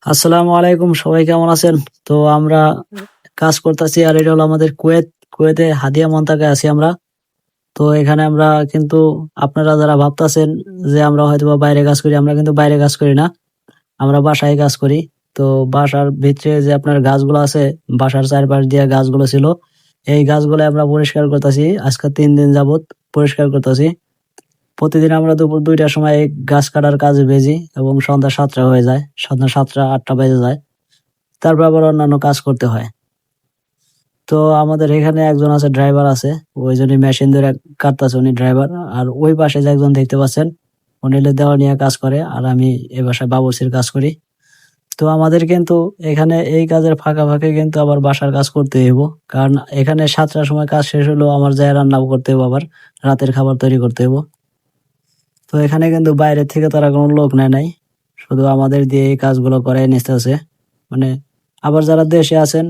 আসসালামু আলাইকুম, সবাই কেমন আছেন? তো আমরা কাজ করতেছি, আর এটা হলো আমাদের কুয়েতে হাদিয়া মন্তাকায় আছি আমরা। তো এখানে আমরা কিন্তু, আপনারা যারা ভাবতাছেন যে আমরা হয়তোবা বাইরে কাজ করি, আমরা কিন্তু বাইরে কাজ করি না, আমরা বাসায় কাজ করি। তো বাসার ভিতরে যে আপনার গাছগুলো আছে, বাসার চারপাশ দিয়ে গাছগুলো ছিল, এই গাছগুলো আমরা পরিষ্কার করতেছি। আজকে 3 দিন যাবত পরিষ্কার করতেছি। প্রতিদিন আমরা দুপুর 2টার সময় এই গাছ কাটার কাজে বেজি এবং সন্ধ্যা 7টা হয়ে যায়, সন্ধ্যা 7টা 8টা বেজে যায়। তারপর আবার অন্যান্য কাজ করতে হয়। তো আমাদের এখানে একজন আছে, ড্রাইভার আছে। ওই জন্যই মেশিন ধরে কাটতাছে, উনি ড্রাইভার। আর ওই পাশে যে একজন দেখতে পাচ্ছেন, উনি হলো দেওয়াল নিয়ে কাজ করে, আর আমি এ বাসায় বাবুর্চির কাজ করি। তো আমাদের কিন্তু এখানে এই কাজের ফাঁকে ফাঁকে কিন্তু আবার বাসার কাজ করতে হইব। কারণ এখানে 7টার সময় কাজ শেষ হলেও আমার যায় রান্না করতে হইব, আবার রাতের খাবার তৈরি করতে হইব। তো এখানে কিন্তু বাইরে থেকে তারা কোনো লোক নেয় নাই, শুধু আমাদের দিয়ে এই কাজগুলো করাই নিতেছে। মানে আবার যারা দেশে আছেন,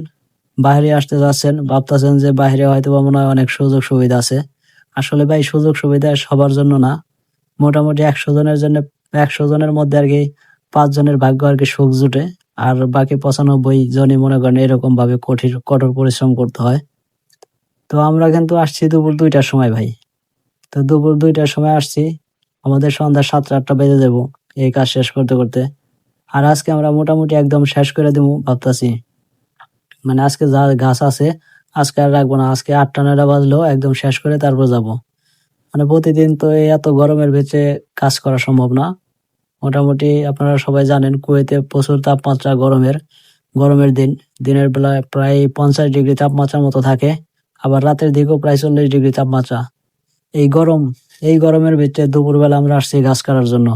বাইরে আসতে যাচ্ছেন, ভাবতেছেন যে বাইরে হয়তো বা মনে হয় অনেক সুযোগ সুবিধা আছে। আসলে ভাই, সুযোগ সুবিধা সবার জন্য না। মোটামুটি 100 জনের জন্য, 100 জনের মধ্যে আর কি 5 জনের ভাগ্য আর কি সুখ জুটে। আর বাকি 95 জনই মনে করেন এরকম ভাবে কঠোর পরিশ্রম করতে হয়। তো আমরা কিন্তু আসছি দুপুর 2টার সময় ভাই। তো দুপুর 2টার সময় আসছি, আমাদের সন্ধ্যা 7টা 8টা বেজে যাবো এই কাজ শেষ করতে করতে। আর আজকে আমরা মোটামুটি একদম শেষ করে দেবো ভাবতাছি। মানে আজকে যা গাছ আছে, আজকে আর রাখবো না। আজকে 8টা 9টা বাজলেও একদম শেষ করে তারপর যাব। মানে প্রতিদিন তো এই এত গরমের ভেতরে কাজ করা সম্ভব না। মোটামুটি আপনারা সবাই জানেন, কুয়েতে প্রচুর তাপমাত্রা, গরমের দিন। দিনের বেলা প্রায় 50 ডিগ্রি তাপমাত্রার মতো থাকে। আবার রাতের দিকেও প্রায় 40 ডিগ্রি তাপমাত্রা। এই গরম, এই গরমের ভিতরে দুপুরবেলা আমরা আসছি গাছ কাটার জন্য।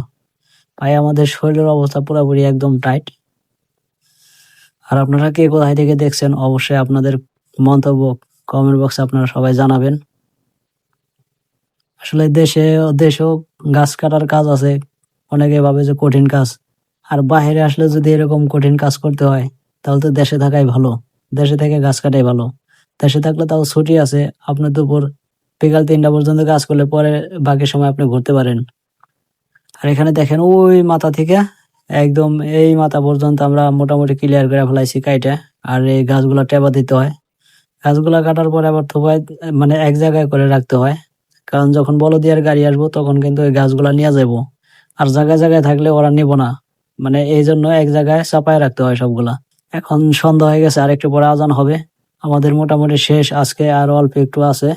ভাই, আমাদের শরীরের অবস্থা পুরোপুরি একদম টাইট। আর আপনারা কে কোথায় থেকে দেখছেন, অবশ্যই আপনাদের মন্তব্য কমেন্ট বক্সে আপনারা সবাই জানাবেন। আসলে দেশেও গাছ কাটার কাজ আছে। অনেকে ভাবে যে কঠিন কাজ। আর বাইরে আসলে যদি এরকম কঠিন কাজ করতে হয়, তাহলে তো দেশে থাকাই ভালো। দেশে থেকে গাছ কাটাই ভালো। দেশে থাকলে তাও ছুটি আছে। আপনি দুপুর বিকাল 3টা পর্যন্ত কাজ করলে পরে বাকি সময় আপনি ঘুরতে পারেন। আর এখানে দেখেন, ওই মাথা থেকে একদম এই মাথা পর্যন্ত আমরা মোটামুটি ক্লিয়ার করে ফেলাইছি কাইটা। আর এই গাছগুলা টেপা দিতে হয়। গাছগুলা কাটার পরে আবার থোপায়, মানে এক জায়গায় করে রাখতে হয়। কারণ যখন বলদিয়ার গাড়ি আসবো তখন কিন্তু এই গাছগুলা নিয়ে যাবো। আর জায়গায় জায়গায় থাকলে ওরা নিব না। মানে এই জন্য এক জায়গায় চাপায় রাখতে হয় সবগুলা। এখন সন্ধ্যা হয়ে গেছে, আর একটু পরে আজান হবে। আমাদের মোটামুটি শেষ, আজকে আর অল্প একটু আছে।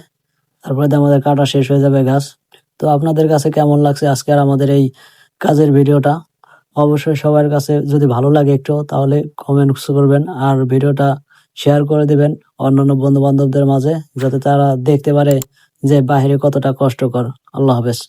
তারপরে তো আমাদের কাটা শেষ হয়ে যাবে গাছ। তো আপনাদের কাছে কেমন লাগছে আজকে আর আমাদের এই কাজের ভিডিওটা? অবশ্যই সবার কাছে যদি ভালো লাগে একটু, তাহলে কমেন্টস করবেন আর ভিডিওটা শেয়ার করে দিবেন অন্যান্য বন্ধু বান্ধবদের মাঝে, যাতে তারা দেখতে পারে যে বাইরে কতটা কষ্টকর। আল্লাহ হাফেজ।